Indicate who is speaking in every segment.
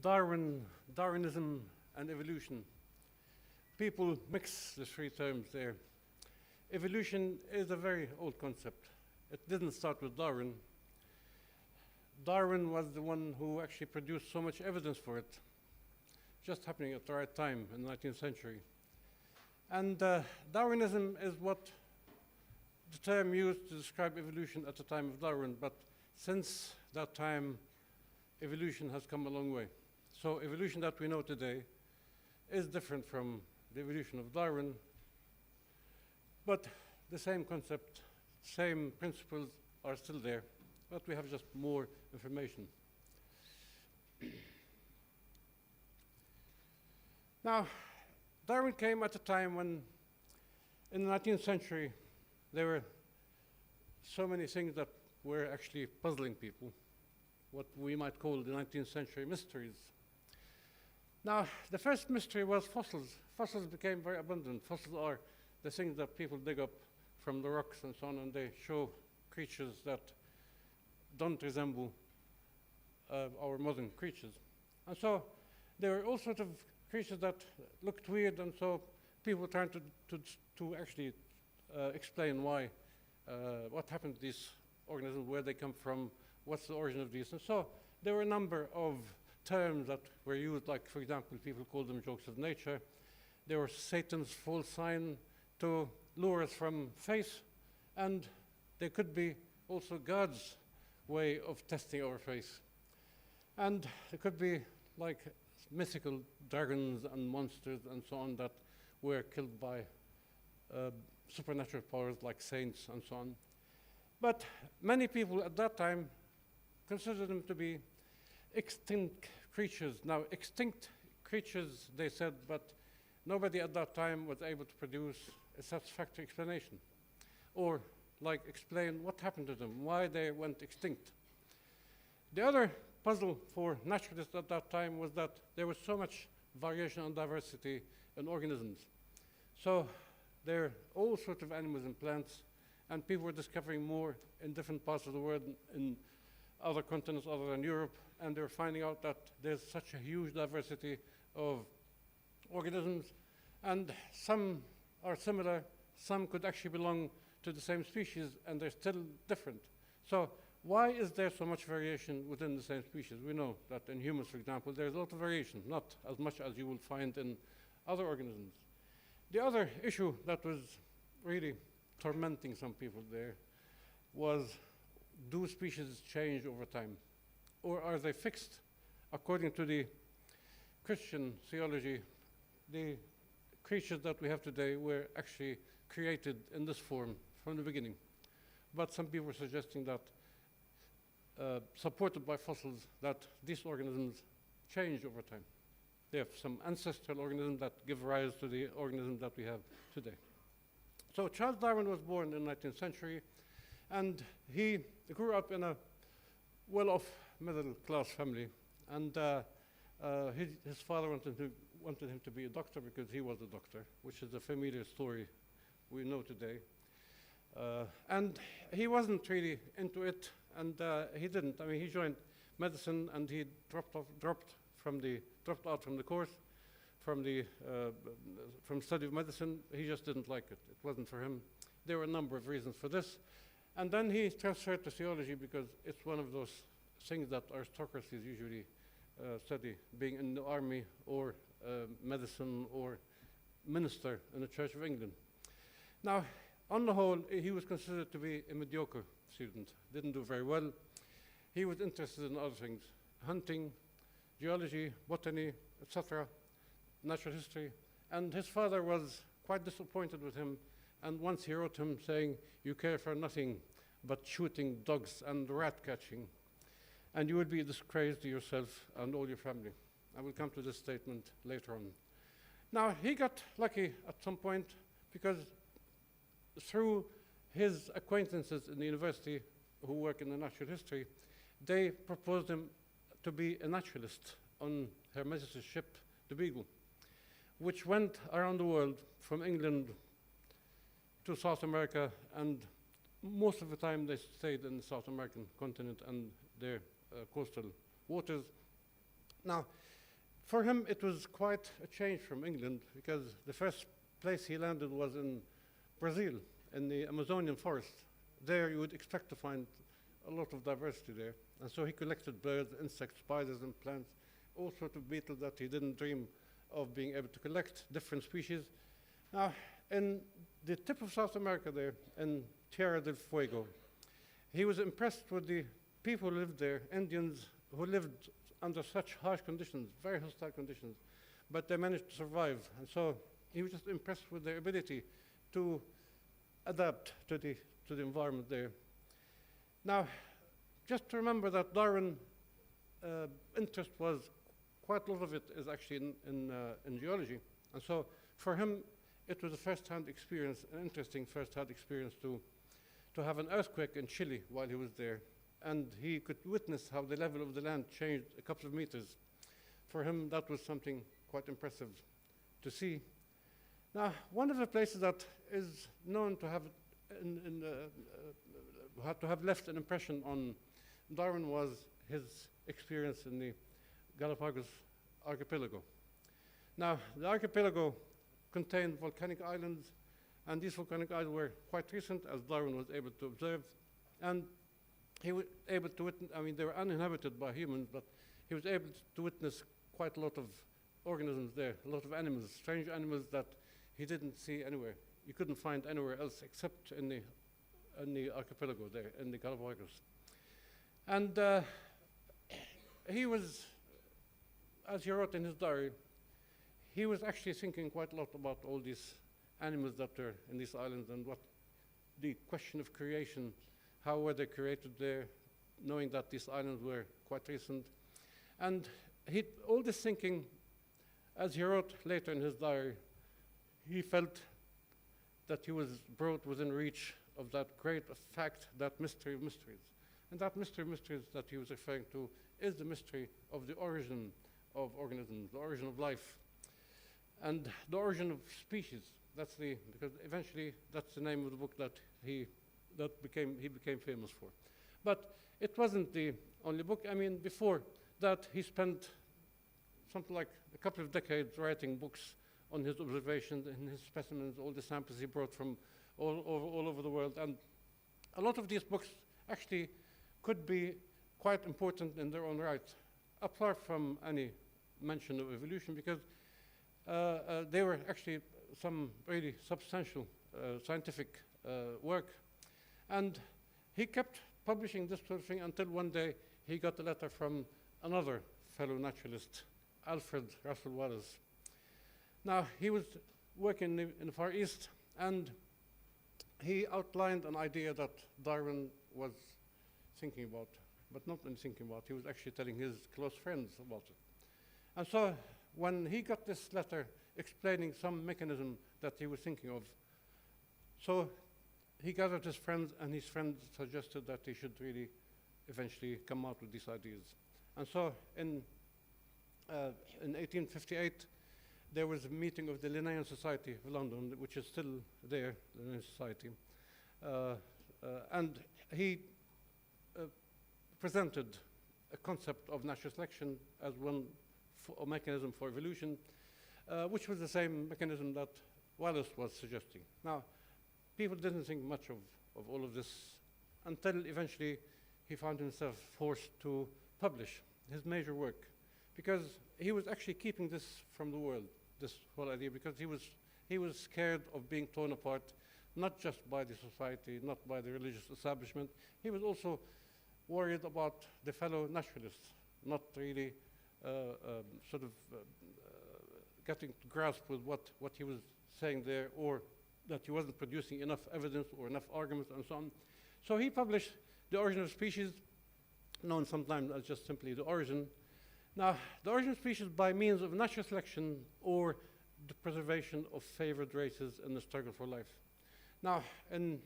Speaker 1: Darwinism and evolution. People mix the three terms there. Evolution is a very old concept. It didn't start with Darwin. Darwin was the one who actually produced so much evidence for it, just happening at the right time in the 19th century. And Darwinism is what the term used to describe evolution at the time of Darwin, but since that time, evolution has come a long way. So evolution that we know today is different from the evolution of Darwin, but the same concept, same principles are still there, but we have just more information. Now, Darwin came at a time when, in the 19th century, there were so many things that were actually puzzling people, what we might call the 19th century mysteries. Now, the first mystery was fossils. Fossils became very abundant. Fossils are the things that people dig up from the rocks and so on, and they show creatures that don't resemble our modern creatures. And so there were all sorts of creatures that looked weird, and so people trying to actually explain why, what happened to these organisms, where they come from, what's the origin of these. And so there were a number of terms that were used, like, for example, people called them jokes of nature. There was Satan's false sign to lure us from faith, and there could be also God's way of testing our faith. And it could be like mythical dragons and monsters and so on that were killed by supernatural powers like saints and so on. But many people at that time considered them to be extinct creatures. Now, extinct creatures, they said, but nobody at that time was able to produce a satisfactory explanation, or like explain what happened to them, why they went extinct. The other puzzle for naturalists at that time was that there was so much variation and diversity in organisms. So there are all sorts of animals and plants, and people were discovering more in different parts of the world, in other continents other than Europe, and they were finding out that there's such a huge diversity of organisms, and some are similar, some could actually belong to the same species, and they're still different. So why is there so much variation within the same species? We know that in humans, for example, there's a lot of variation, not as much as you will find in other organisms. The other issue that was really tormenting some people there was, do species change over time? Or are they fixed? According to the Christian theology, the creatures that we have today were actually created in this form from the beginning. But some people were suggesting that, supported by fossils, that these organisms change over time. They have some ancestral organisms that give rise to the organisms that we have today. So Charles Darwin was born in the 19th century, and he grew up in a well-off middle-class family. And his father wanted him to be a doctor because he was a doctor, which is a familiar story we know today. And he wasn't really into it, and he didn't. I mean, he joined medicine, and he dropped out from the course, from study of medicine. He just didn't like it. It wasn't for him. There were a number of reasons for this. And then he transferred to theology because it's one of those things that aristocracies usually study, being in the army or medicine or minister in the Church of England. Now, on the whole, he was considered to be a mediocre student, didn't do very well. He was interested in other things, hunting, geology, botany, etc., natural history. And his father was quite disappointed with him, and once he wrote him saying, "You care for nothing but shooting dogs and rat catching, and you would be a disgrace to yourself and all your family." I will come to this statement later on. Now, he got lucky at some point because through his acquaintances in the university who work in the natural history, they proposed him to be a naturalist on Her Majesty's ship, the Beagle, which went around the world from England to South America, and most of the time they stayed in the South American continent and their coastal waters. Now, For him, it was quite a change from England because the first place he landed was in Brazil, in the Amazonian forest. There you would expect to find a lot of diversity there. And so he collected birds, insects, spiders, and plants, all sorts of beetles that he didn't dream of being able to collect, different species. Now, in the tip of South America there, in Tierra del Fuego, he was impressed with the people who lived there, Indians who lived under such harsh conditions, very hostile conditions, but they managed to survive. And so he was just impressed with their ability to adapt to the environment there. Now, just to remember that Darwin's interest was, quite a lot of it is actually in geology. And so for him, it was a first-hand experience, an interesting first-hand experience to have an earthquake in Chile while he was there. And he could witness how the level of the land changed a couple of meters. For him, that was something quite impressive to see. Now, one of the places that is known to have to have left an impression on Darwin was his experience in the Galapagos archipelago. Now, the archipelago contained volcanic islands, and these volcanic islands were quite recent, as Darwin was able to observe. And he was able to witness, I mean, they were uninhabited by humans, but he was able to witness quite a lot of organisms there, a lot of animals, strange animals that he didn't see anywhere. You couldn't find anywhere else except in the archipelago there, in the Galapagos. And he was, as he wrote in his diary, he was actually thinking quite a lot about all these animals that were in these islands and what the question of creation, how were they created there, knowing that these islands were quite recent. And all this thinking, as he wrote later in his diary, he felt that he was brought within reach of that great fact, that mystery of mysteries. And that mystery of mysteries that he was referring to is the mystery of the origin of organisms, the origin of life, and the origin of species. That's because eventually that's the name of the book that he became famous for. But it wasn't the only book. I mean, before that, he spent something like a couple of decades writing books on his observations and his specimens, all the samples he brought from all over the world. And a lot of these books actually could be quite important in their own right, apart from any mention of evolution, because they were actually some really substantial scientific work. And he kept publishing this sort of thing until one day he got a letter from another fellow naturalist, Alfred Russel Wallace. Now, he was working in the Far East, and he outlined an idea that Darwin was thinking about, but not only thinking about, he was actually telling his close friends about it. And so when he got this letter explaining some mechanism that he was thinking of, so he gathered his friends, and his friends suggested that he should really eventually come out with these ideas. And so in 1858, there was a meeting of the Linnaean Society of London, which is still there, the Linnaean Society. And he presented a concept of natural selection as one mechanism for evolution, which was the same mechanism that Wallace was suggesting. Now, people didn't think much of all of this until eventually he found himself forced to publish his major work, because he was actually keeping this from the world, this whole idea, because he was scared of being torn apart, not just by the society, not by the religious establishment. He was also worried about the fellow naturalists, not really getting to grasp with what he was saying there, or that he wasn't producing enough evidence or enough arguments and so on. So he published The Origin of Species, known sometimes as just simply The Origin. Now, the origin of species by means of natural selection or the preservation of favored races in the struggle for life. Now, in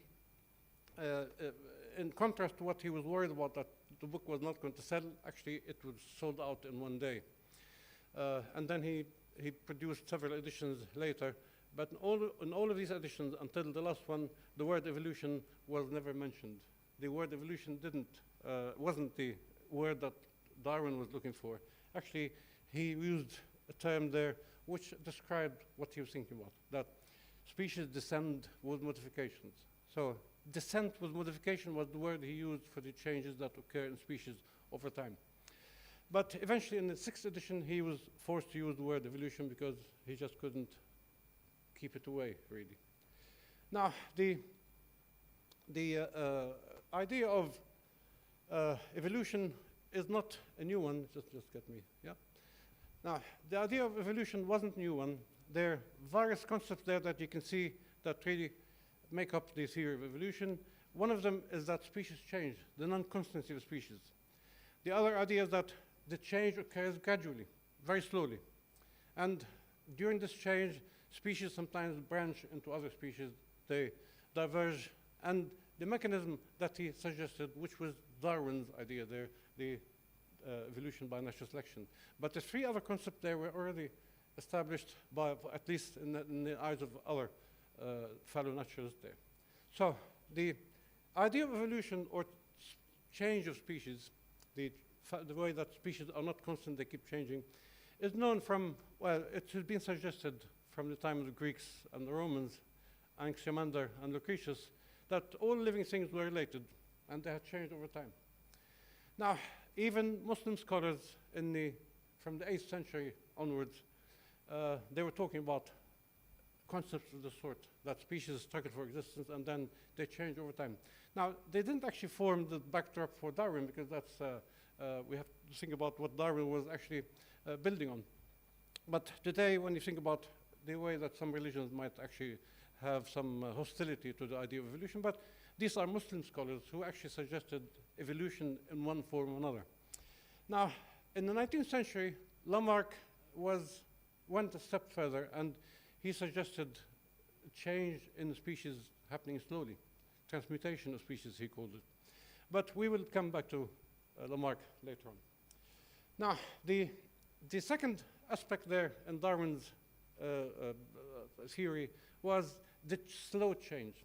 Speaker 1: contrast to what he was worried about, that the book was not going to sell, actually it was sold out in one day. And then he produced several editions later, but in all of these editions, until the last one, the word evolution was never mentioned. The word evolution wasn't the word that Darwin was looking for. Actually, he used a term there which described what he was thinking about, that species descend with modifications. So descent with modification was the word he used for the changes that occur in species over time. But eventually in the 6th edition, he was forced to use the word evolution because he just couldn't keep it away, really. Now, the idea of evolution is not a new one. Just get me, yeah? Now, the idea of evolution wasn't a new one. There are various concepts there that you can see that really make up the theory of evolution. One of them is that species change, the non-constancy of species. The other idea is that the change occurs gradually, very slowly. And during this change, species sometimes branch into other species, they diverge, and the mechanism that he suggested, which was Darwin's idea there, the evolution by natural selection. But the three other concepts there were already established by, at least in the eyes of other fellow naturalists there. So the idea of evolution or change of species, the way that species are not constant, they keep changing, is known from, well, it has been suggested from the time of the Greeks and the Romans, Anaximander and Lucretius, that all living things were related and they had changed over time. Now, even Muslim scholars from the 8th century onwards, they were talking about concepts of the sort, that species struggle for existence and then they change over time. Now, they didn't actually form the backdrop for Darwin because that's, we have to think about what Darwin was actually building on. But today, when you think about the way that some religions might actually have some hostility to the idea of evolution, but these are Muslim scholars who actually suggested evolution in one form or another. Now, in the 19th century, Lamarck went a step further and he suggested change in the species happening slowly, transmutation of species, he called it. But we will come back to Lamarck later on. Now, the second aspect there in Darwin's theory was the slow change,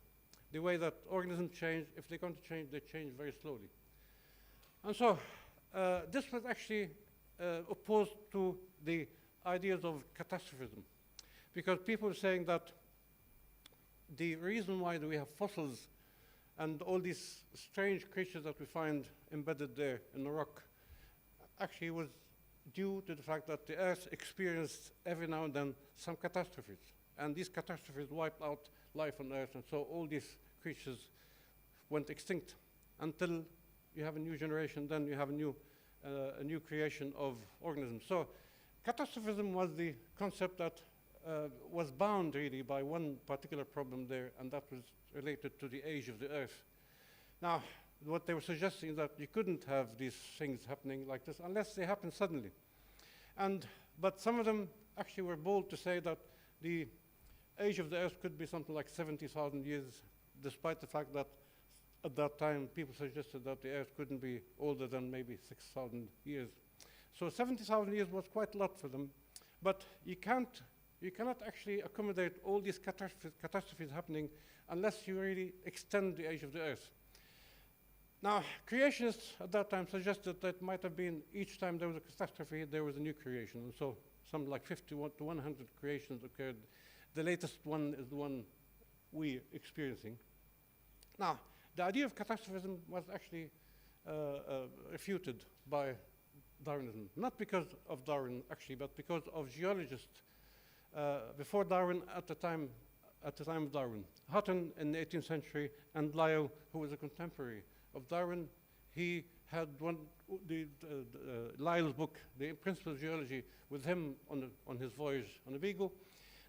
Speaker 1: the way that organisms change. If they're going to change, they change very slowly. And so this was actually opposed to the ideas of catastrophism, because people are saying that the reason why we have fossils and all these strange creatures that we find embedded there in the rock actually was due to the fact that the Earth experienced every now and then some catastrophes. And these catastrophes wiped out life on Earth, and so all these creatures went extinct until you have a new generation, then you have a new creation of organisms. So catastrophism was the concept that was bound really by one particular problem there, and that was related to the age of the Earth. Now, what they were suggesting is that you couldn't have these things happening like this unless they happen suddenly. But some of them actually were bold to say that the age of the Earth could be something like 70,000 years, despite the fact that at that time people suggested that the Earth couldn't be older than maybe 6,000 years. So 70,000 years was quite a lot for them, but you cannot actually accommodate all these catastrophes happening unless you really extend the age of the Earth. Now, creationists at that time suggested that it might have been each time there was a catastrophe, there was a new creation. And so something like 50 to 100 creations occurred. The latest one is the one we're experiencing. Now, the idea of catastrophism was actually refuted by Darwinism, not because of Darwin actually, but because of geologists before Darwin at the time of Darwin. Hutton in the 18th century and Lyell, who was a contemporary of Darwin, he had Lyell's book, The Principles of Geology, with him on his voyage on the Beagle.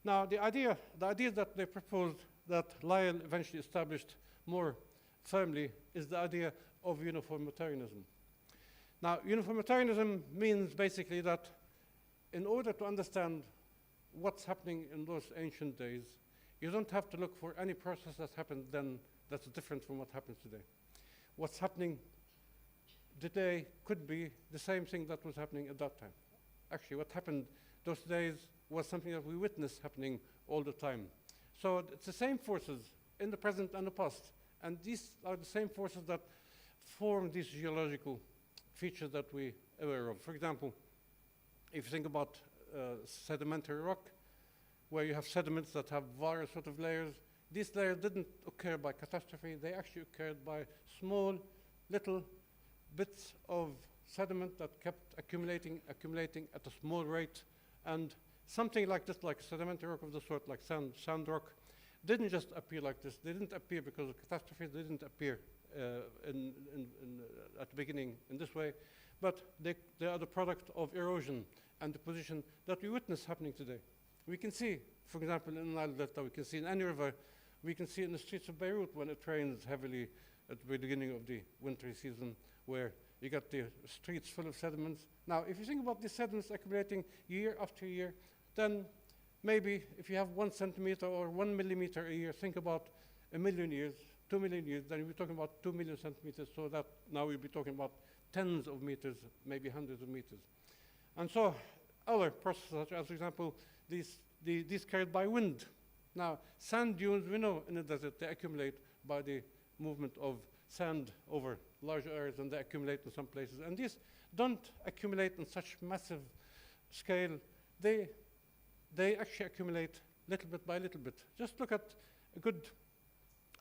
Speaker 1: Now, the idea that they proposed that Lyell eventually established more firmly is the idea of uniformitarianism. Now, uniformitarianism means basically that in order to understand what's happening in those ancient days, you don't have to look for any process that's happened then that's different from what happens today. What's happening today could be the same thing that was happening at that time. Actually, what happened those days was something that we witnessed happening all the time. So it's the same forces in the present and the past, and these are the same forces that form these geological features that we're aware of. For example, if you think about sedimentary rock, where you have sediments that have various sort of layers. These layers didn't occur by catastrophe. They actually occurred by small, little bits of sediment that kept accumulating at a small rate. And something like this, like sedimentary rock of the sort, like sand rock, didn't just appear like this. They didn't appear because of catastrophe. They didn't appear at the beginning in this way. But they are the product of erosion and deposition that we witness happening today. We can see, for example, in Nile Delta, we can see in any river, we can see in the streets of Beirut when it rains heavily at the beginning of the wintry season, where you got the streets full of sediments. Now, if you think about these sediments accumulating year after year, then maybe if you have 1 centimeter or 1 millimeter a year, think about 1 million years, 2 million years, then we're talking about 2 million centimeters, so that now we'll be talking about tens of meters, maybe hundreds of meters. And so other processes, such as, for example, these carried by wind. Now, sand dunes, we know in the desert, they accumulate by the movement of sand over large areas, and they accumulate in some places. And these don't accumulate in such massive scale. They actually accumulate little bit by little bit. Just look at a good,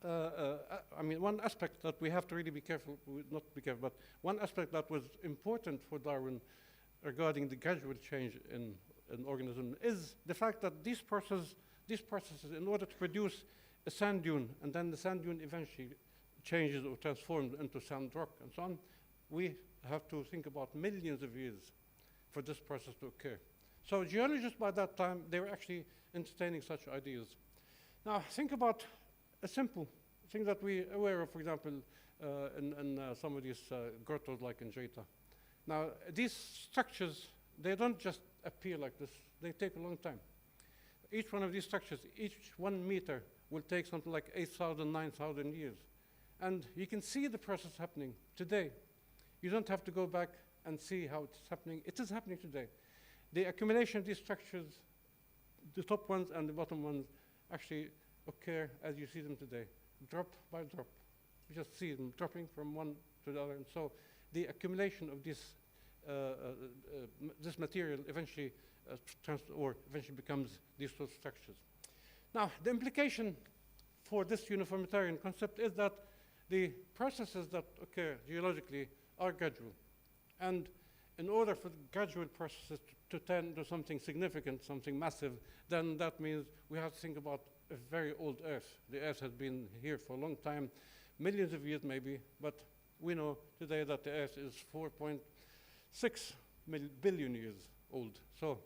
Speaker 1: one aspect that we have to really be careful, not be careful, but one aspect that was important for Darwin regarding the gradual change in an organism is the fact that these processes, in order to produce a sand dune, and then the sand dune eventually changes or transforms into sand rock and so on, we have to think about millions of years for this process to occur. So geologists by that time, they were actually entertaining such ideas. Now think about a simple thing that we are aware of, for example, in some of these grottos like in Jeta. Now these structures, they don't just appear like this, they take a long time. Each one of these structures, each 1 meter will take something like 8,000, 9,000 years. And you can see the process happening today. You don't have to go back and see how it's happening. It is happening today. The accumulation of these structures, the top ones and the bottom ones, actually occur as you see them today, drop by drop. You just see them dropping from one to the other. And so the accumulation of this material eventually eventually becomes these sort of structures. Now, the implication for this uniformitarian concept is that the processes that occur geologically are gradual. And in order for the gradual processes to tend to something significant, something massive, then that means we have to think about a very old Earth. The Earth has been here for a long time, millions of years maybe, but we know today that the Earth is 4.6 billion years old. So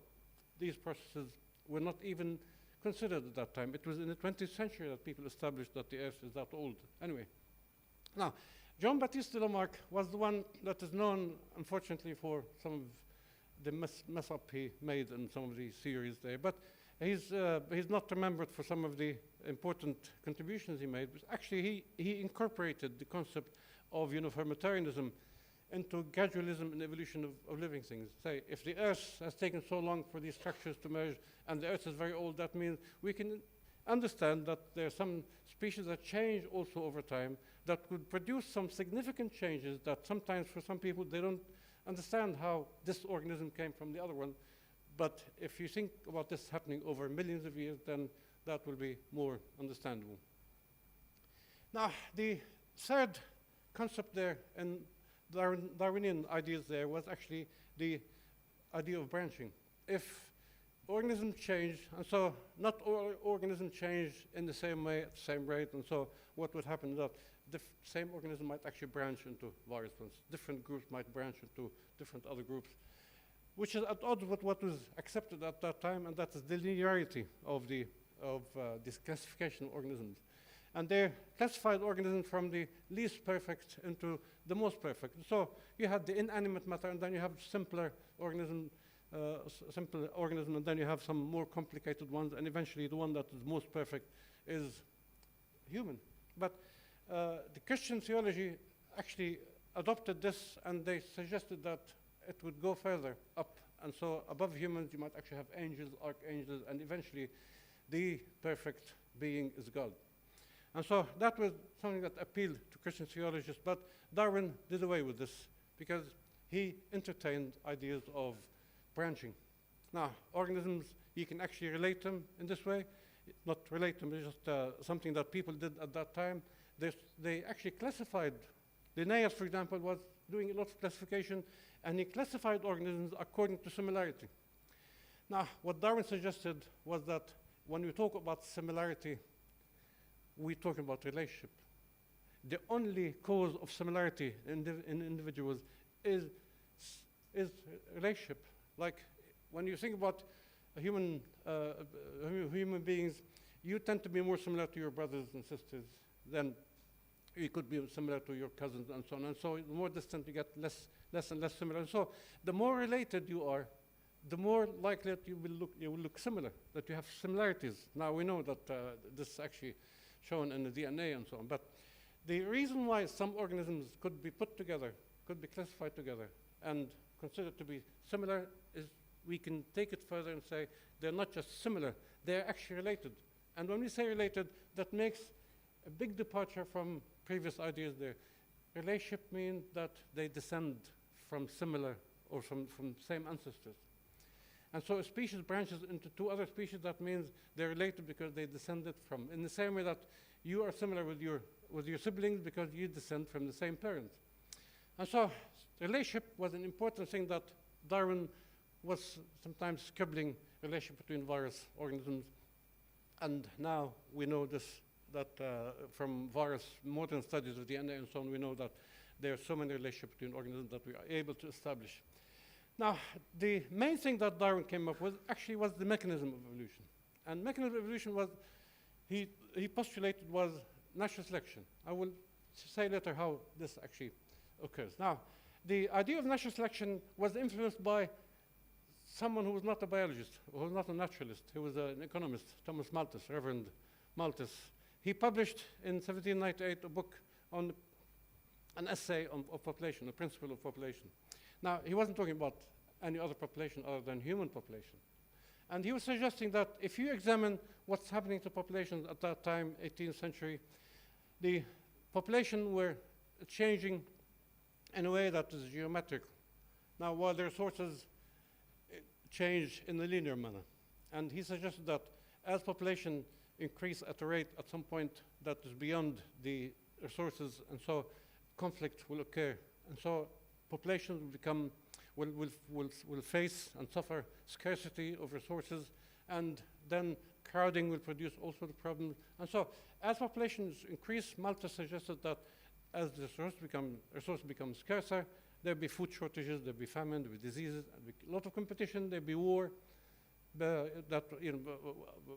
Speaker 1: these processes were not even considered at that time. It was in the 20th century that people established that the Earth is that old. Anyway, now, Jean-Baptiste Lamarck was the one that is known, unfortunately, for some of the mess up he made in some of these theories there. But he's not remembered for some of the important contributions he made. But actually, he incorporated the concept of uniformitarianism into gradualism and evolution of living things. Say, if the Earth has taken so long for these structures to merge, and the Earth is very old, that means we can understand that there are some species that change also over time that could produce some significant changes that sometimes for some people they don't understand how this organism came from the other one. But if you think about this happening over millions of years, then that will be more understandable. Now, the third concept there in Darwinian ideas there was actually the idea of branching. If organisms change, and so not all organisms change in the same way, at the same rate, and so what would happen is that the same organism might actually branch into various ones. Different groups might branch into different other groups, which is at odds with what was accepted at that time, and that is the linearity of this classification of organisms. And they classified organisms from the least perfect into the most perfect. So you had the inanimate matter, and then you have simpler organisms, and then you have some more complicated ones, and eventually the one that is most perfect is human. But the Christian theology actually adopted this, and they suggested that it would go further up. And so above humans, you might actually have angels, archangels, and eventually the perfect being is God. And so that was something that appealed to Christian theologists, but Darwin did away with this because he entertained ideas of branching. Now, organisms, you can actually relate them in this way. Not relate them, it's just something that people did at that time. They actually classified. Linnaeus, for example, was doing a lot of classification, and he classified organisms according to similarity. Now, what Darwin suggested was that when we talk about similarity, we're talking about relationship. The only cause of similarity in individuals is relationship. Like when you think about human beings, you tend to be more similar to your brothers and sisters than you could be similar to your cousins and so on. And so the more distant you get, less and less similar. And so the more related you are, the more likely that you will look similar, that you have similarities. Now we know that this is actually shown in the DNA and so on. But the reason why some organisms could be put together, could be classified together, and considered to be similar is we can take it further and say they're not just similar, they're actually related. And when we say related, that makes a big departure from previous ideas there. Relationship means that they descend from similar or from same ancestors. And so a species branches into two other species, that means they're related because they descended from, in the same way that you are similar with your siblings because you descend from the same parents. And so relationship was an important thing that Darwin was sometimes scribbling, relationship between various organisms. And now we know this, that from various modern studies of DNA and so on, we know that there are so many relationships between organisms that we are able to establish. Now, the main thing that Darwin came up with actually was the mechanism of evolution. And mechanism of evolution was, he postulated was natural selection. I will say later how this actually occurs. Now, the idea of natural selection was influenced by someone who was not a biologist, who was not a naturalist. He was an economist, Thomas Malthus, Reverend Malthus. He published in 1798 a book on an essay of population, the principle of population. Now, he wasn't talking about any other population other than human population. And he was suggesting that if you examine what's happening to populations at that time, 18th century, the population were changing in a way that is geometric. Now, while their sources change in a linear manner. And he suggested that as population increase at a rate at some point that is beyond the resources, and so conflict will occur. And so populations will become, will face and suffer scarcity of resources, and then crowding will produce all sorts of problems. And so as populations increase, Malthus suggested that as the resources become scarcer, there'll be food shortages, there'll be famine, there'll be diseases, there'll be a lot of competition, there'll be war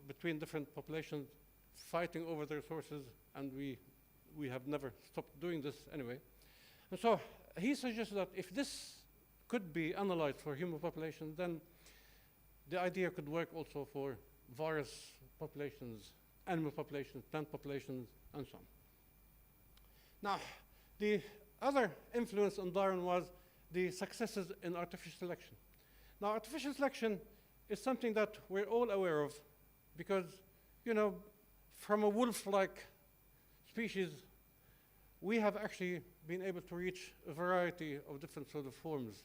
Speaker 1: between different populations fighting over the resources, and we have never stopped doing this anyway. And so he suggested that if this could be analyzed for human populations, then the idea could work also for various populations, animal populations, plant populations, and so on. Now, the other influence on Darwin was the successes in artificial selection. Now, artificial selection is something that we're all aware of because, you know, from a wolf-like species, we have actually been able to reach a variety of different sort of forms.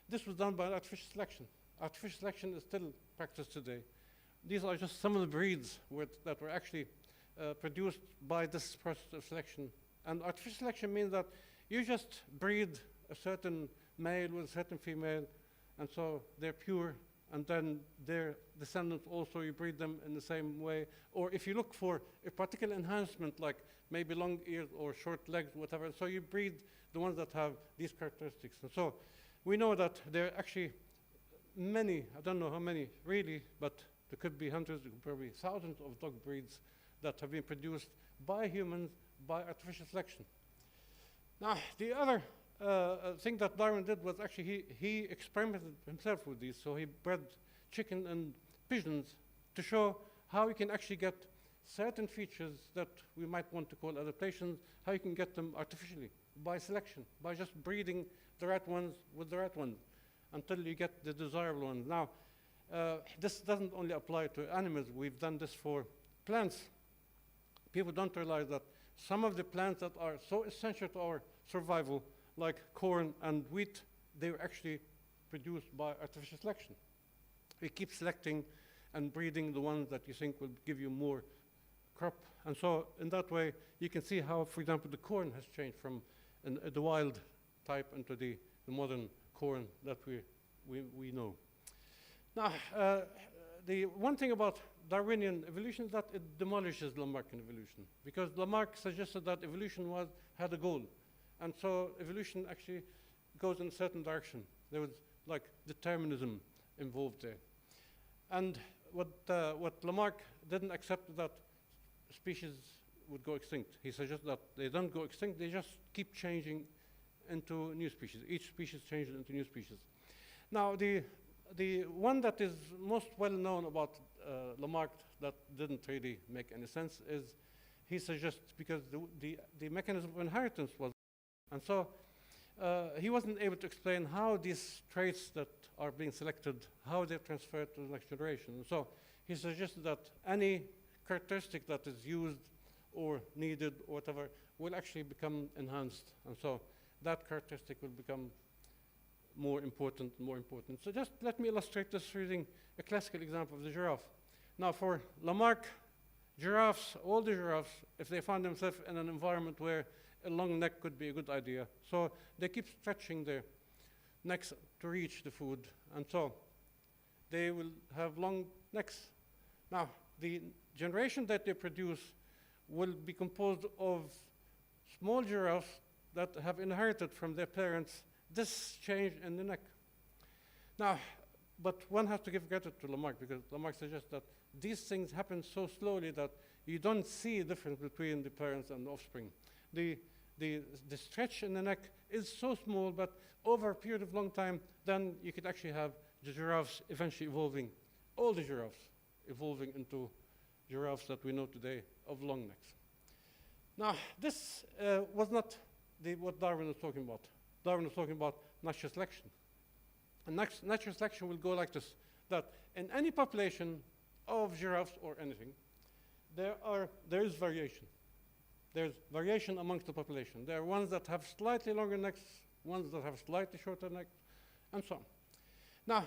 Speaker 1: This was done by artificial selection. Artificial selection is still practiced today. These are just some of the breeds that were actually produced by this process of selection. And artificial selection means that you just breed a certain male with a certain female, and so they're pure, and then their descendants also, you breed them in the same way. Or if you look for a particular enhancement, like maybe long ears or short legs, whatever, so you breed the ones that have these characteristics. And so we know that there are actually many, I don't know how many really, but there could be hundreds, probably thousands of dog breeds that have been produced by humans by artificial selection. Now, the other thing that Darwin did was actually he experimented himself with these. So he bred chicken and pigeons to show how you can actually get certain features that we might want to call adaptations, how you can get them artificially by selection, by just breeding the right ones with the right ones until you get the desirable ones. Now, this doesn't only apply to animals. We've done this for plants. People don't realize that some of the plants that are so essential to our survival, like corn and wheat, they were actually produced by artificial selection. you keep selecting and breeding the ones that you think will give you more crop. And so in that way, you can see how, for example, the corn has changed from the wild type into the modern corn that we know. Now, the one thing about Darwinian evolution is that it demolishes Lamarckian evolution, because Lamarck suggested that evolution had a goal. And so evolution actually goes in a certain direction. There was like determinism involved there. And what Lamarck didn't accept is that species would go extinct. He suggested that they don't go extinct, they just keep changing into new species. Each species changes into new species. Now, the one that is most well known about Lamarck that didn't really make any sense is he suggests, because the mechanism of inheritance was, and so he wasn't able to explain how these traits that are being selected, how they're transferred to the next generation. And so he suggested that any characteristic that is used or needed or whatever will actually become enhanced. And so that characteristic will become more important and more important. So just let me illustrate this using a classical example of the giraffe. Now for Lamarck, giraffes, all the giraffes, if they find themselves in an environment where a long neck could be a good idea, so they keep stretching their necks to reach the food, and so they will have long necks. Now, the generation that they produce will be composed of small giraffes that have inherited from their parents this change in the neck. Now, but one has to give credit to Lamarck, because Lamarck suggests that these things happen so slowly that you don't see a difference between the parents and the offspring. The stretch in the neck is so small, but over a period of long time, then you could actually have the giraffes eventually evolving, all the giraffes evolving into giraffes that we know today of long necks. Now, this was not what Darwin was talking about. Darwin was talking about natural selection. And natural selection will go like this, that in any population of giraffes or anything, there is variation. There's variation amongst the population. There are ones that have slightly longer necks, ones that have slightly shorter necks, and so on. Now,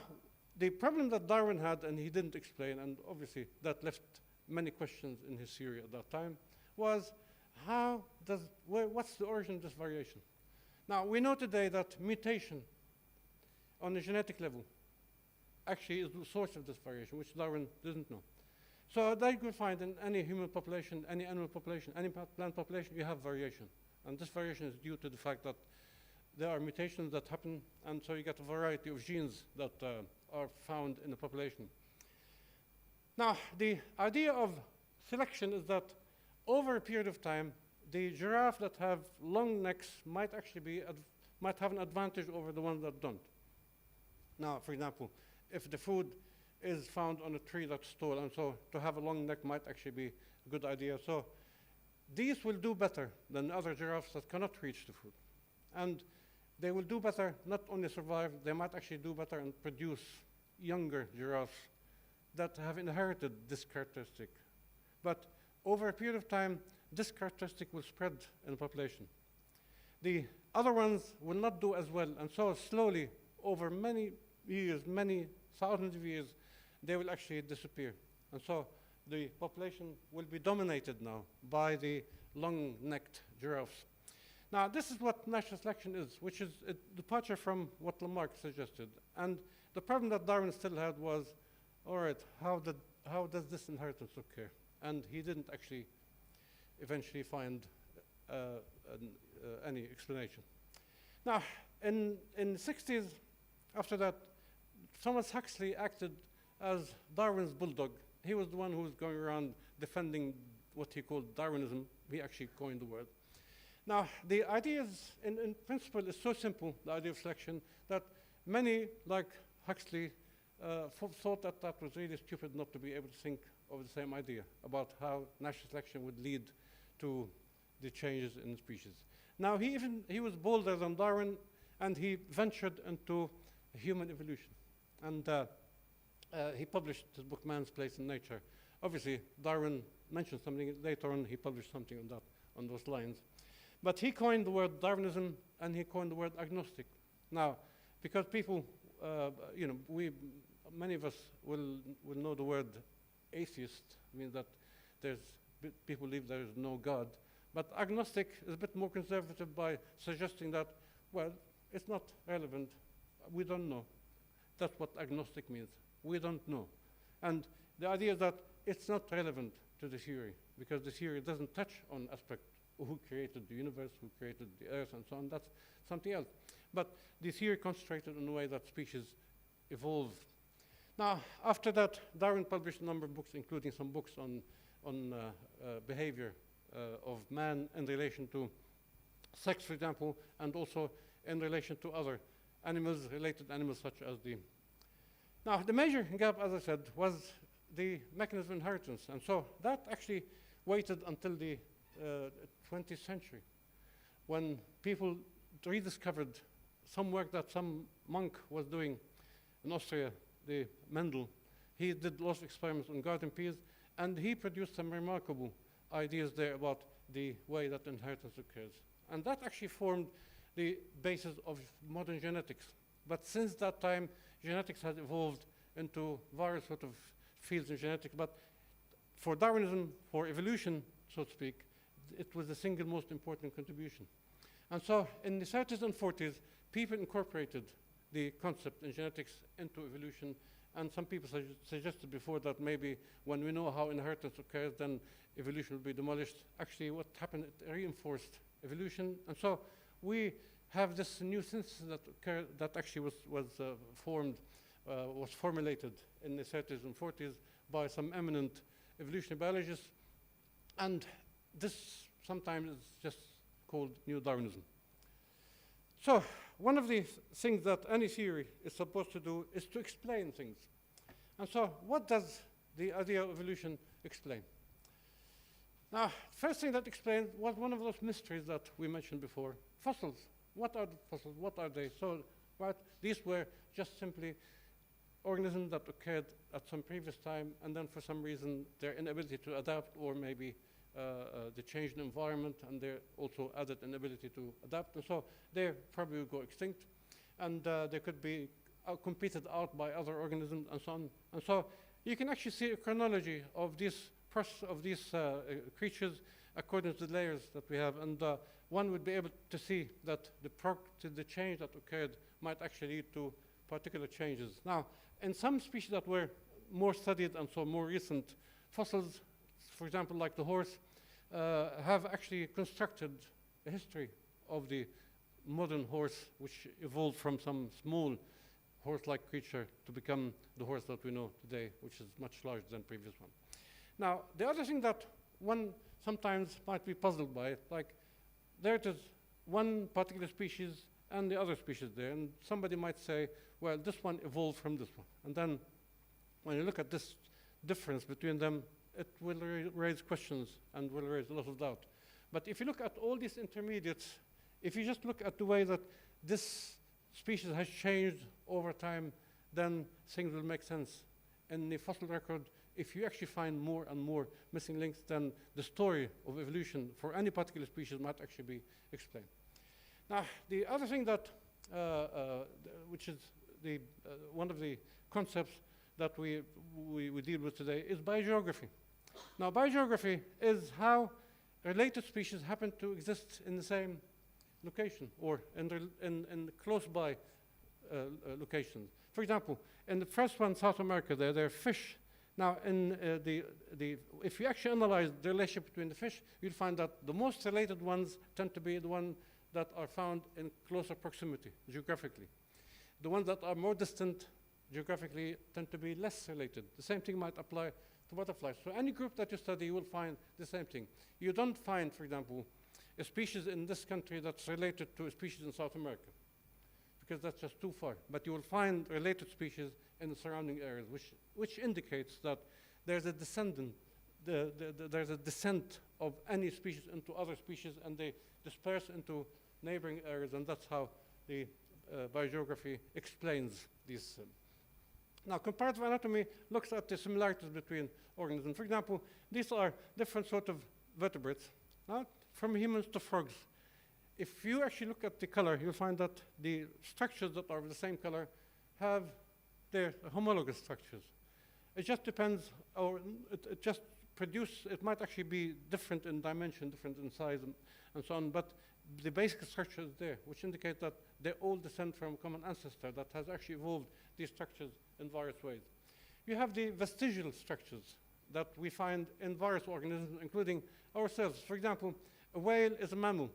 Speaker 1: the problem that Darwin had, and he didn't explain, and obviously that left many questions in his theory at that time, was what's the origin of this variation? Now, we know today that mutation on the genetic level actually is the source of this variation, which Darwin didn't know. So that you can find in any human population, any animal population, any plant population, you have variation. And this variation is due to the fact that there are mutations that happen, and so you get a variety of genes that are found in the population. Now, the idea of selection is that over a period of time, the giraffe that have long necks might actually might have an advantage over the ones that don't. Now, for example, if the food is found on a tree that's tall, and so to have a long neck might actually be a good idea. So these will do better than other giraffes that cannot reach the food. And they will do better, not only survive, they might actually do better and produce younger giraffes that have inherited this characteristic. But over a period of time, this characteristic will spread in the population. The other ones will not do as well, and so slowly, over many years, many thousands of years, they will actually disappear. And so the population will be dominated now by the long-necked giraffes. Now, this is what natural selection is, which is a departure from what Lamarck suggested. And the problem that Darwin still had was, all right, how does this inheritance occur? And he didn't actually eventually find any explanation. Now, in the 60s, after that, Thomas Huxley acted as Darwin's bulldog. He was the one who was going around defending what he called Darwinism. He actually coined the word. Now, the idea is, in principle, is so simple, the idea of selection, that many, like Huxley, thought that that was really stupid not to be able to think of the same idea about how natural selection would lead to the changes in the species. Now, he was bolder than Darwin, and he ventured into human evolution. And he published his book, Man's Place in Nature. Obviously, Darwin mentioned something later on. He published something on those lines. But he coined the word Darwinism, and he coined the word agnostic. Now, because people, many of us will know the word atheist, means that people believe there is no God. But agnostic is a bit more conservative by suggesting that, well, it's not relevant. We don't know. That's what agnostic means. We don't know. And the idea is that it's not relevant to the theory, because the theory doesn't touch on aspect who created the universe, who created the earth, and so on. That's something else. But the theory concentrated on the way that species evolved. Now, after that, Darwin published a number of books, including some books on behavior of man in relation to sex, for example, and also in relation to other animals, related animals such as the... Now, the major gap, as I said, was the mechanism of inheritance. And so that actually waited until the 20th century, when people rediscovered some work that some monk was doing in Austria, the Mendel. He did lots of experiments on garden peas, and he produced some remarkable ideas there about the way that inheritance occurs. And that actually formed the basis of modern genetics. But since that time, genetics has evolved into various sort of fields in genetics. But for Darwinism, for evolution, so to speak, it was the single most important contribution. And so in the 30s and 40s, people incorporated the concept in genetics into evolution. And some people suggested before that maybe when we know how inheritance occurs, then evolution will be demolished. Actually, what happened, it reinforced evolution. And so we have this new synthesis that actually was formulated in the 30s and 40s by some eminent evolutionary biologists. And this sometimes is just called New Darwinism. So one of the things that any theory is supposed to do is to explain things. And so what does the idea of evolution explain? Now, first thing that explained was one of those mysteries that we mentioned before, fossils. What are the fossils? What are they? So, right, these were just simply organisms that occurred at some previous time, and then for some reason their inability to adapt, or maybe the change in environment, and their also added inability to adapt. And so they probably will go extinct, and they could be competed out by other organisms and so on. And so you can actually see a chronology of this process of these creatures according to the layers that we have. And one would be able to see that the change that occurred might actually lead to particular changes. Now, in some species that were more studied and so more recent, fossils, for example, like the horse, have actually constructed a history of the modern horse, which evolved from some small horse-like creature to become the horse that we know today, which is much larger than the previous one. Now, the other thing that one sometimes might be puzzled by, like there it is, one particular species and the other species there, and somebody might say, well, this one evolved from this one. And then when you look at this difference between them, it will raise questions and will raise a lot of doubt. But if you look at all these intermediates, if you just look at the way that this species has changed over time, then things will make sense. In the fossil record, if you actually find more and more missing links, then the story of evolution for any particular species might actually be explained. Now, the other thing that, which is one of the concepts that we deal with today, is biogeography. Now, biogeography is how related species happen to exist in the same location or in close by locations. For example, in the first one, South America, there are fish. Now, if you actually analyze the relationship between the fish, you'll find that the most related ones tend to be the ones that are found in closer proximity geographically. The ones that are more distant geographically tend to be less related. The same thing might apply to butterflies. So any group that you study, you will find the same thing. You don't find, for example, a species in this country that's related to a species in South America, because that's just too far. But you will find related species in the surrounding areas, which indicates that there's a there's a descent of any species into other species, and they disperse into neighboring areas, and that's how the biogeography explains these. Now, comparative anatomy looks at the similarities between organisms. For example, these are different sort of vertebrates, from humans to frogs. If you actually look at the color, you'll find that the structures that are of the same color have they're homologous structures. It just depends, or it just it might actually be different in dimension, different in size, and so on, but the basic structure is there, which indicate that they all descend from a common ancestor that has actually evolved these structures in various ways. You have the vestigial structures that we find in various organisms, including ourselves. For example, a whale is a mammal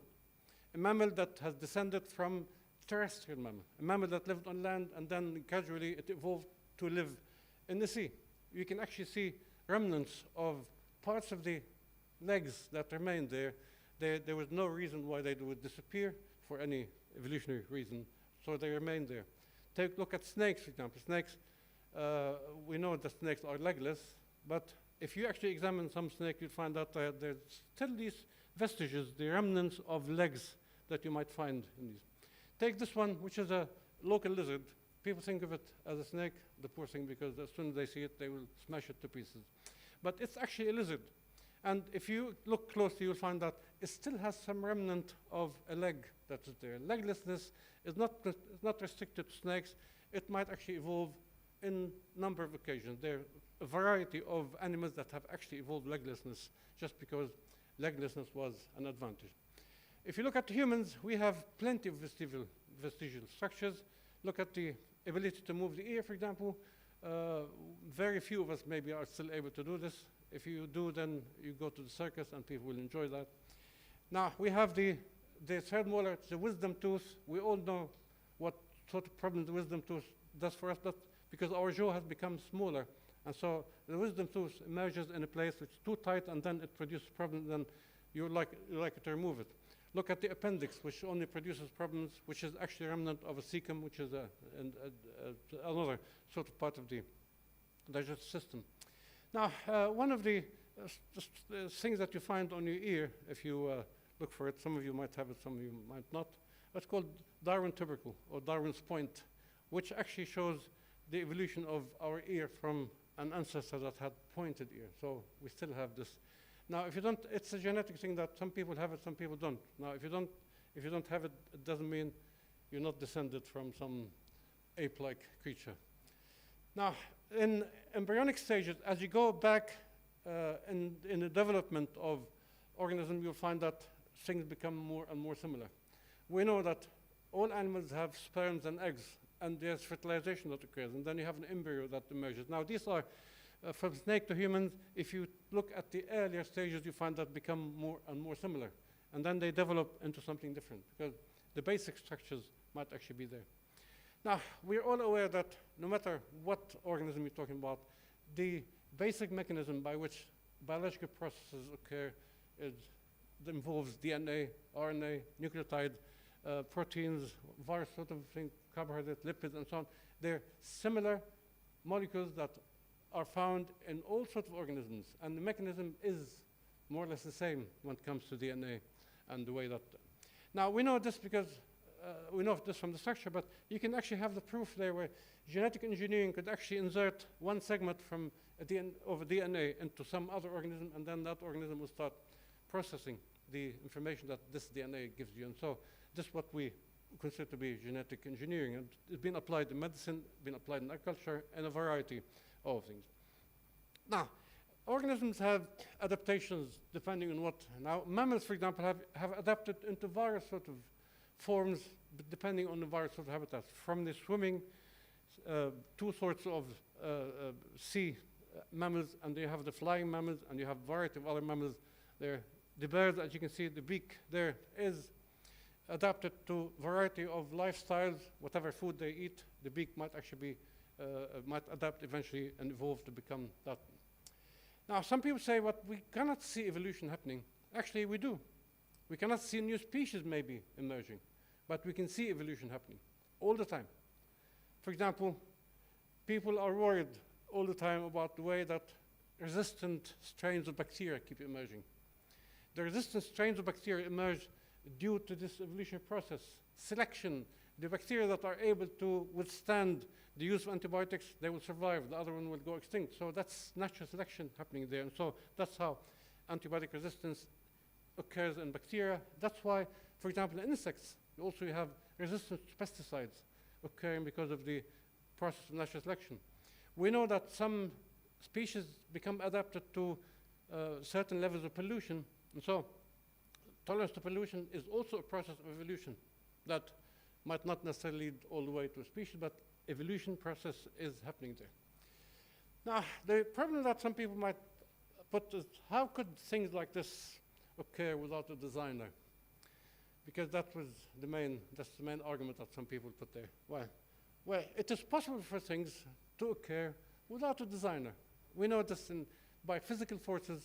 Speaker 1: that has descended from terrestrial mammal, a mammal that lived on land, and then gradually it evolved to live in the sea. You can actually see remnants of parts of the legs that remain there. There was no reason why they would disappear for any evolutionary reason, so they remain there. Take a look at snakes, for example. Snakes, we know that snakes are legless, but if you actually examine some snake, you'll find out that there's still these vestiges, the remnants of legs that you might find in these. Take this one, which is a local lizard. People think of it as a snake, the poor thing, because as soon as they see it, they will smash it to pieces. But it's actually a lizard. And if you look closely, you'll find that it still has some remnant of a leg that is there. Leglessness is not restricted to snakes. It might actually evolve in a number of occasions. There are a variety of animals that have actually evolved leglessness just because leglessness was an advantage. If you look at humans, we have plenty of vestigial structures. Look at the ability to move the ear, for example. Very few of us maybe are still able to do this. If you do, then you go to the circus and people will enjoy that. Now, we have the third molar, the wisdom tooth. We all know what sort of problem the wisdom tooth does for us. That's because our jaw has become smaller. And so the wisdom tooth emerges in a place which is too tight, and then it produces problems, then you like to remove it. Look at the appendix, which only produces problems, which is actually a remnant of a cecum, which is another sort of part of the digestive system. Now, one of the things that you find on your ear, if you look for it, some of you might have it, some of you might not, it's called Darwin tubercle, or Darwin's point, which actually shows the evolution of our ear from an ancestor that had pointed ear. So we still have this. Now, if you don't, it's a genetic thing that some people have it, some people don't. Now, if you don't have it, it doesn't mean you're not descended from some ape-like creature. Now, in embryonic stages, as you go back in the development of organisms, you'll find that things become more and more similar. We know that all animals have sperms and eggs, and there's fertilization that occurs, and then you have an embryo that emerges. Now, these are from snake to humans. If you look at the earlier stages, you find that become more and more similar. And then they develop into something different, because the basic structures might actually be there. Now, we're all aware that no matter what organism you're talking about, the basic mechanism by which biological processes occur involves DNA, RNA, nucleotide, proteins, various sort of things, carbohydrates, lipids, and so on. They're similar molecules that are found in all sorts of organisms, and the mechanism is more or less the same when it comes to DNA and the way that. Now, we know this because we know this from the structure, but you can actually have the proof there where genetic engineering could actually insert one segment from of a DNA into some other organism, and then that organism will start processing the information that this DNA gives you. And so this is what we consider to be genetic engineering, and it's been applied in medicine, been applied in agriculture, and a variety of things. Now, organisms have adaptations depending on what. Now, mammals, for example, have adapted into various sort of forms depending on the various sort of habitats. From the swimming, two sorts of sea mammals, and you have the flying mammals, and you have a variety of other mammals there. The birds, as you can see, the beak there is adapted to a variety of lifestyles. Whatever food they eat, the beak might actually be might adapt eventually and evolve to become that. Now, some people say, well, we cannot see evolution happening. Actually, we do. We cannot see new species maybe emerging, but we can see evolution happening all the time. For example, people are worried all the time about the way that resistant strains of bacteria keep emerging. The resistant strains of bacteria emerge due to this evolutionary process. Selection, the bacteria that are able to withstand the use of antibiotics, they will survive, the other one will go extinct. So that's natural selection happening there. And so that's how antibiotic resistance occurs in bacteria. That's why, for example, in insects, you also have resistance to pesticides occurring because of the process of natural selection. We know that some species become adapted to certain levels of pollution, and so tolerance to pollution is also a process of evolution that might not necessarily lead all the way to a species, but evolution process is happening there. Now, the problem that some people might put is, how could things like this occur without a designer? Because that's the main argument that some people put there. Why? Well, it is possible for things to occur without a designer. We know this by physical forces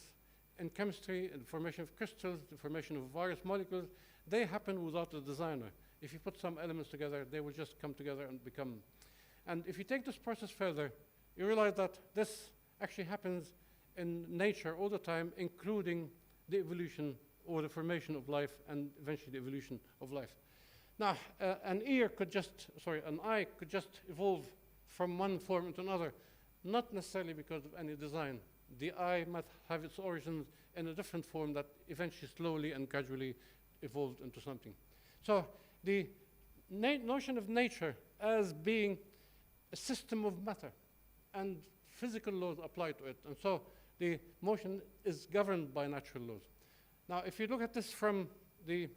Speaker 1: in chemistry, in the formation of crystals, the formation of various molecules. They happen without a designer. If you put some elements together, they will just come together and become. And if you take this process further, you realize that this actually happens in nature all the time, including the evolution or the formation of life and eventually the evolution of life. Now, an eye could just evolve from one form into another, not necessarily because of any design. The eye might have its origins in a different form that eventually slowly and gradually evolved into something. So the notion of nature as being a system of matter and physical laws apply to it. And so the motion is governed by natural laws. Now, if you look at this from the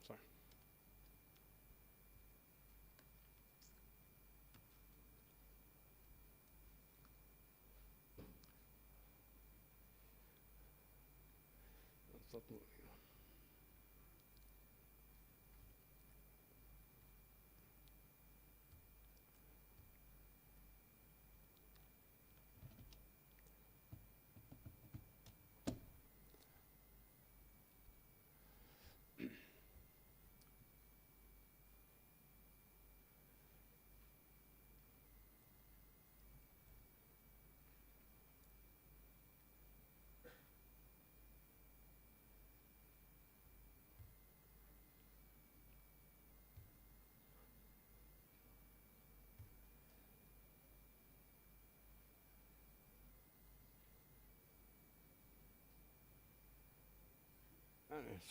Speaker 1: sorry. That's not moving.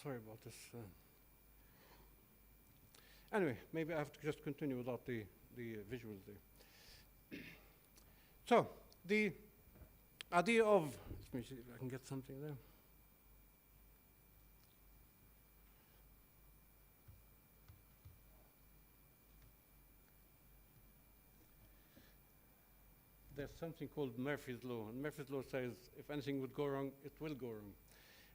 Speaker 1: Sorry about this. Anyway, maybe I have to just continue without the visuals there. So, the idea of, let me see if I can get something there. There's something called Murphy's Law, and Murphy's Law says if anything would go wrong, it will go wrong.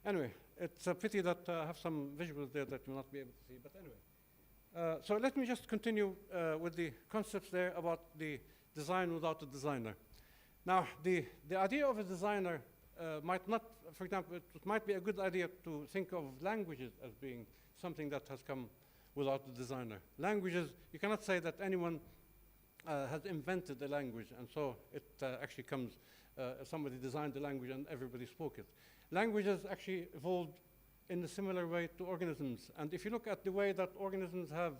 Speaker 1: Anyway, it's a pity that I have some visuals there that you'll not be able to see, but anyway. So let me just continue with the concepts there about the design without a designer. Now, the idea of a designer might not, for example, it might be a good idea to think of languages as being something that has come without a designer. Languages, you cannot say that anyone has invented a language, and so it actually comes, somebody designed the language and everybody spoke it. Languages actually evolved in a similar way to organisms. And if you look at the way that organisms have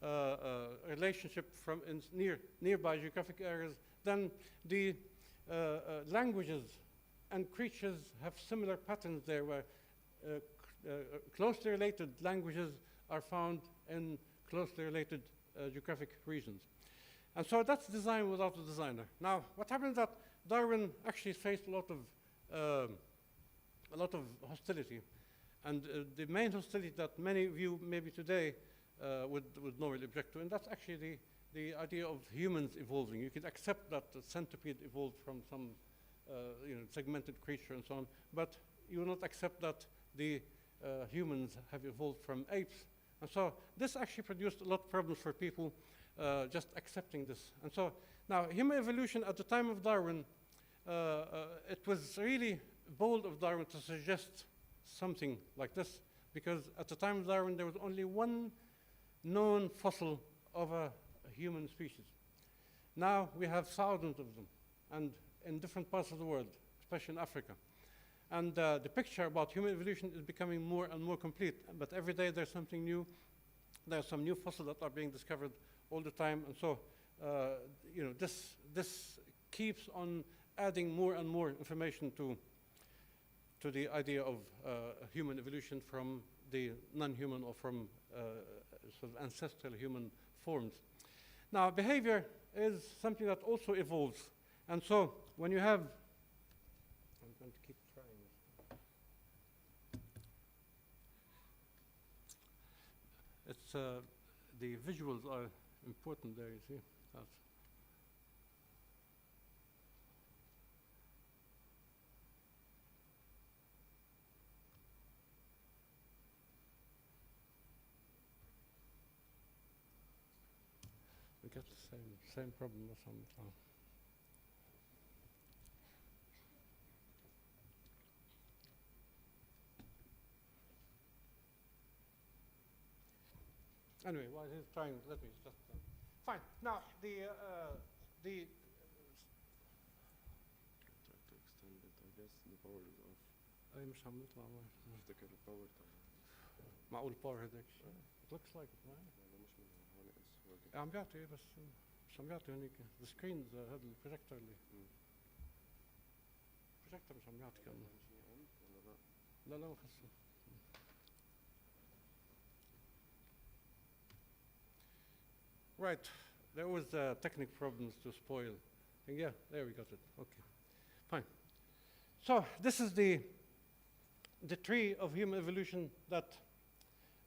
Speaker 1: a relationship from nearby geographic areas, then the languages and creatures have similar patterns there, where closely related languages are found in closely related geographic regions. And so that's design without a designer. Now, what happens that Darwin actually faced a lot of hostility. And the main hostility that many of you maybe today would normally object to, and that's actually the idea of humans evolving. You could accept that the centipede evolved from some segmented creature and so on, but you will not accept that the humans have evolved from apes. And so this actually produced a lot of problems for people just accepting this. And so now human evolution at the time of Darwin, it was really bold of Darwin to suggest something like this, because at the time of Darwin there was only one known fossil of a human species. Now we have thousands of them, and in different parts of the world, especially in Africa. And the picture about human evolution is becoming more and more complete, but every day there's something new. There's some new fossils that are being discovered all the time, and so this keeps on adding more and more information to the idea of human evolution from the non-human or from sort of ancestral human forms. Now, behavior is something that also evolves. And so when you have, I'm going to keep trying this. It's, the visuals are important there, you see. That's we get the same problem with some. Anyway, while he's trying, let me just. Fine. Now, the.
Speaker 2: Try to extend it, I guess the power is off.
Speaker 1: أي مش عم يطلع معي.
Speaker 2: افتكر الباور تبعه.
Speaker 1: معقول الباور هذاك. It looks like it, right?
Speaker 2: لا مش من هون اس واقف.
Speaker 1: عم بيعطي إيه بس مش عم بيعطي هنيك. The screens هذا البروجيكتور اللي. البروجيكتور مش عم بيعطي كمان. لا لا ما خصه. Right, there was technical problems to spoil. And yeah, there we got it. Okay, fine. So this is the tree of human evolution that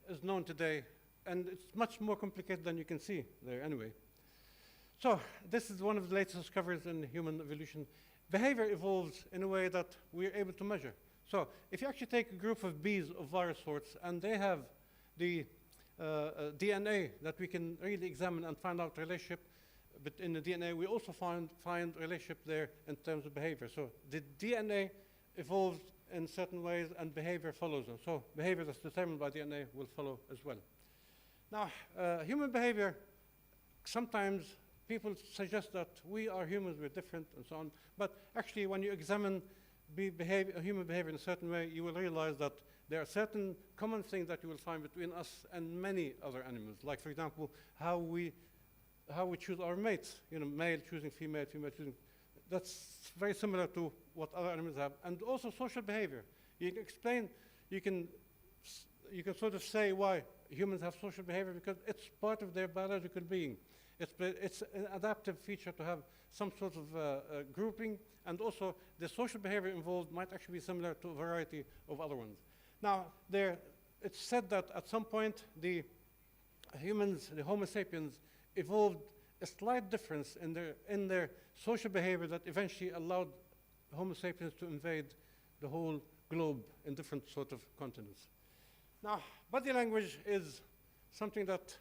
Speaker 1: is known today, and it's much more complicated than you can see there anyway. So this is one of the latest discoveries in human evolution. Behavior evolves in a way that we're able to measure. So if you actually take a group of bees of various sorts, and they have the DNA that we can really examine and find out relationship, but in the DNA we also find relationship there in terms of behavior. So the DNA evolves in certain ways and behavior follows them. So behavior that's determined by DNA will follow as well. Now, human behavior, sometimes people suggest that we are humans, we're different and so on, but actually when you examine human behavior in a certain way, you will realize that there are certain common things that you will find between us and many other animals. Like, for example, how we choose our mates. You know, male choosing female, female choosing. That's very similar to what other animals have. And also social behavior. You can explain, you can sort of say why humans have social behavior because it's part of their biological being. It's an adaptive feature to have some sort of grouping, and also the social behavior involved might actually be similar to a variety of other ones. Now, it's said that at some point the humans, the Homo sapiens, evolved a slight difference in their social behavior that eventually allowed Homo sapiens to invade the whole globe in different sort of continents. Now, body language is something that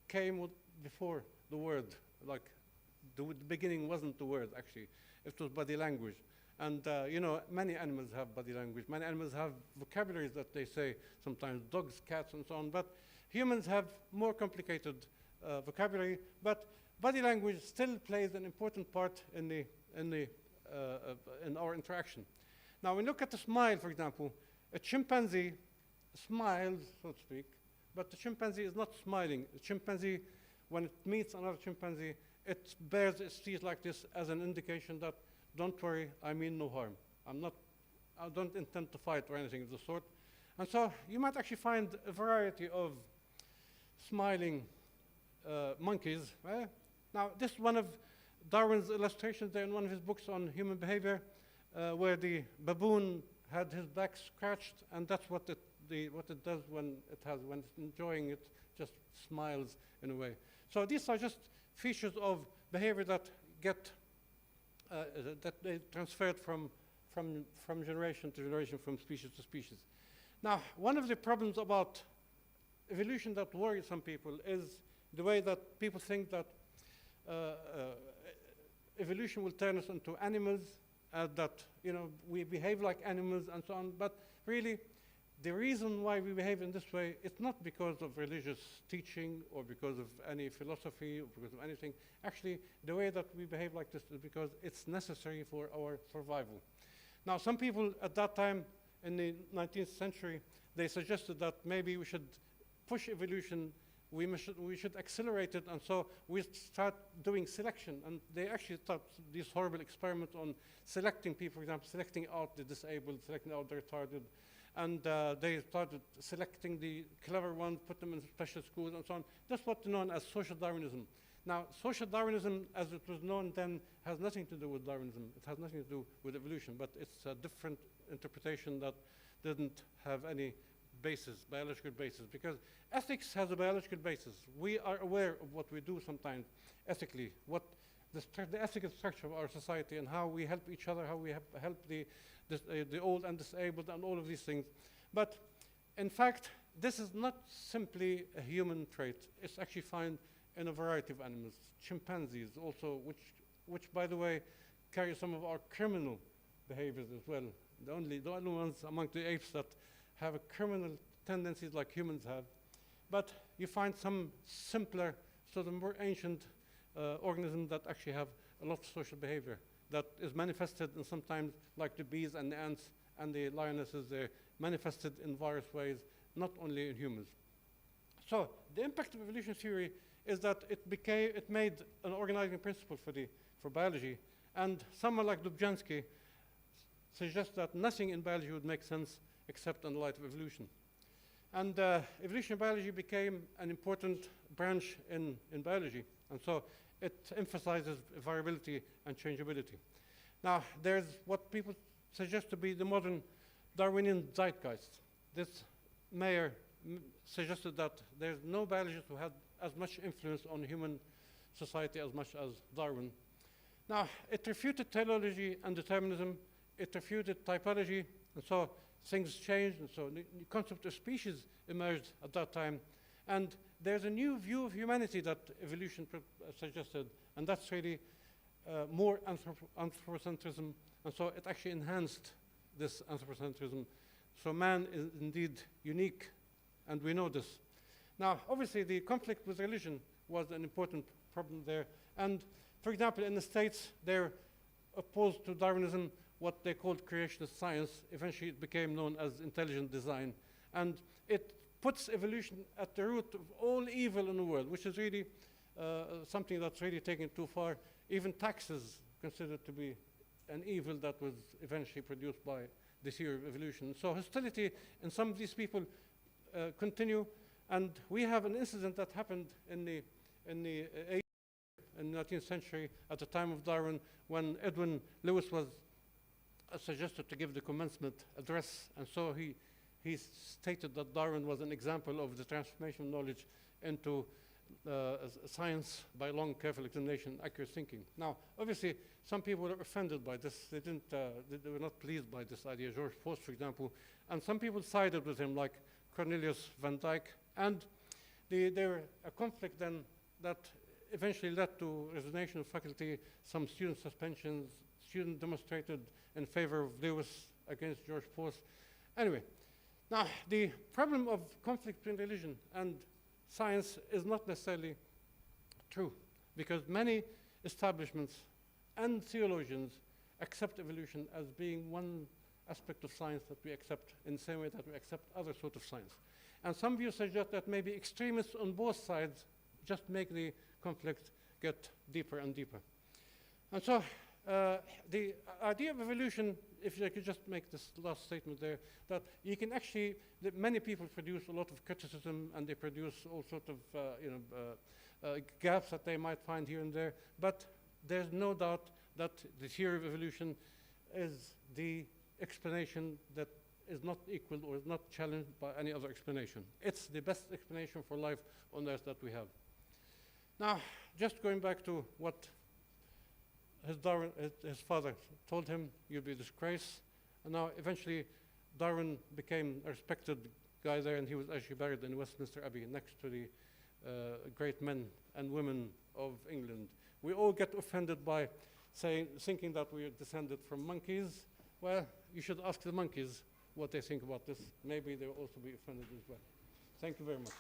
Speaker 1: came before the word. Like, the beginning wasn't the word, actually. It was body language. And, you know, many animals have body language. Many animals have vocabularies that they say, sometimes dogs, cats, and so on. But humans have more complicated vocabulary. But body language still plays an important part in our interaction. Now, when you look at the smile, for example, a chimpanzee smiles, so to speak, but the chimpanzee is not smiling. The chimpanzee, when it meets another chimpanzee, it bears its teeth like this as an indication that, don't worry, I mean no harm. I don't intend to fight or anything of the sort. And so you might actually find a variety of smiling monkeys. Now, this is one of Darwin's illustrations there in one of his books on human behavior, where the baboon had his back scratched, and that's what it does when it's enjoying it, just smiles in a way. So these are just features of behavior that get that they transferred from generation to generation, from species to species. Now, one of the problems about evolution that worries some people is the way that people think that evolution will turn us into animals, that, you know, we behave like animals and so on. But really, the reason why we behave in this way, it's not because of religious teaching or because of any philosophy or because of anything. Actually, the way that we behave like this is because it's necessary for our survival. Now, some people at that time in the 19th century, they suggested that maybe we should push evolution, we should accelerate it, and so we start doing selection. And they actually started these horrible experiments on selecting people, for example, selecting out the disabled, selecting out the retarded. and they started selecting the clever ones, put them in special schools and so on. That's what's known as social Darwinism. Now, social Darwinism, as it was known then, has nothing to do with Darwinism. It has nothing to do with evolution, but it's a different interpretation that didn't have any basis, biological basis, because ethics has a biological basis. We are aware of what we do sometimes ethically, what the ethical structure of our society and how we help each other, how we help the old and disabled and all of these things. But in fact, this is not simply a human trait. It's actually found in a variety of animals. Chimpanzees also, which by the way, carry some of our criminal behaviors as well. The only ones among the apes that have a criminal tendencies like humans have. But you find some simpler, sort of more ancient organisms that actually have a lot of social behavior that is manifested in sometimes, like the bees and the ants and the lionesses, they're manifested in various ways, not only in humans. So the impact of evolution theory is that it made an organizing principle for biology, and someone like Lubchansky suggests that nothing in biology would make sense except in the light of evolution. And evolutionary biology became an important branch in biology, and so it emphasizes variability and changeability. Now, there's what people suggest to be the modern Darwinian zeitgeist. This Mayer suggested that there's no biologist who had as much influence on human society as much as Darwin. Now, it refuted teleology and determinism. It refuted typology, and so things changed, and so the concept of species emerged at that time. And there's a new view of humanity that evolution suggested, and that's really more anthropocentrism, and so it actually enhanced this anthropocentrism. So man is indeed unique, and we know this. Now, obviously, the conflict with religion was an important problem there. And, for example, in the States, they're opposed to Darwinism, what they called creationist science. Eventually, it became known as intelligent design. And it puts evolution at the root of all evil in the world, which is really something that's really taken too far. Even taxes considered to be an evil that was eventually produced by the theory of evolution. So hostility in some of these people continue. And we have an incident that happened in the 19th century at the time of Darwin, when Edwin Lewis was suggested to give the commencement address. And so he stated that Darwin was an example of the transformation of knowledge into science by long, careful examination, accurate thinking. Now, obviously, some people were offended by this. They were not pleased by this idea. George Post, for example, and some people sided with him, like Cornelius van Dyck. And there were a conflict then that eventually led to resignation of faculty, some student suspensions. Students demonstrated in favor of Lewis against George Post. Anyway, now the problem of conflict between religion and science is not necessarily true, because many establishments and theologians accept evolution as being one aspect of science that we accept in the same way that we accept other sorts of science. And some views suggest that maybe extremists on both sides just make the conflict get deeper and deeper. And so the idea of evolution, if I could just make this last statement there, that you can actually, many people produce a lot of criticism, and they produce all sorts of gaps that they might find here and there, but there's no doubt that the theory of evolution is the explanation that is not equal or is not challenged by any other explanation. It's the best explanation for life on Earth that we have. Now, just going back to what his father told him, you'll be a disgrace. And now, eventually, Darwin became a respected guy there, and he was actually buried in Westminster Abbey next to the great men and women of England. We all get offended by thinking that we are descended from monkeys. Well, you should ask the monkeys what they think about this. Maybe they'll also be offended as well. Thank you very much.